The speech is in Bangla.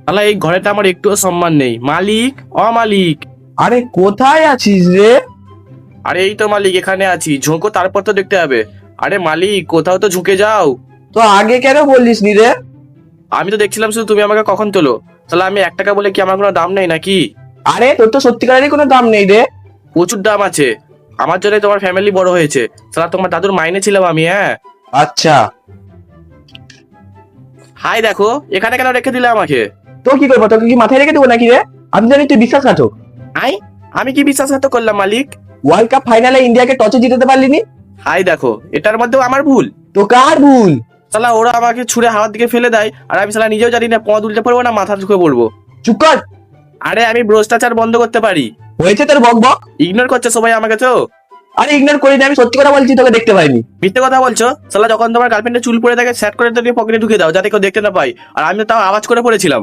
শালা এই ঘরেটা আমার একটুও সম্মান নেই। মালিক, ও মালিক। আরে কোথায় আছিস রে? আরে এই তো মালিক, এখানে আছি। ঝোঁকো তারপর তো দেখতে হবে। আরে মালিক, কোথাও তো ঝুঁকে যাও। তো আগে কেন বললিস নি রে? আমি তো দেখছিলাম শুধু তুমি আমাকে কখন তোলো। তাহলে আমি 1 টাকা বলে কি আমার কোনো দাম নেই নাকি? আরে তোর তো সত্যিকারেরই কোনো দাম নেই রে। প্রচুর দাম আছে। আমার জন্য তোমার ফ্যামিলি বড় হয়েছে। শালা তোমার দাদুর মাইনে ছিলাম আমি, হ্যাঁ। আচ্ছা, হাই দেখো, এখানে কেন রেখে দিলে আমাকে? তো কি করবো, তোকে কি মাথায় রেখে দেবো নাকি রে? আমি জানি তুই বিশ্বাসঘাতক। আই, আমি কি বিশ্বাসঘাতক করলাম মালিক? ওয়ার্ল্ড কাপ ফাইনালে ইন্ডিয়াকে টসে জিতাতে পারলিনি। হাই দেখো, এটার মধ্যেও আমার ভুল। তো কার ভুল? শালা ওরা আমাকে ছুঁড়ে হাওয়ার দিকে ফেলে দেয়, আর আমি শালা নিজেও জানি না পথ উল্টে পড়বো না মাথা ঝুঁকে পড়বো। চুপ কর। আরে আমি ভ্রষ্টাচার বন্ধ করতে পারি। হয়েছে তোর বক বক। ইগনোর করছে সবাই আমাকে তো। আরে ইগনোর করিনি, আমি সত্যি কথা বলছি, তোকে দেখতে পাইনি। মিথ্যে কথা বলছো। শালা যখন তোমার গার্লফ্রেন্ডের চুল পড়ে থাকে, স্যাট করে তো নিয়ে পকেটে ঢুকে দাও যাতে কেউ দেখতে না পাই। আর আমি তো তাও আওয়াজ করে পড়েছিলাম।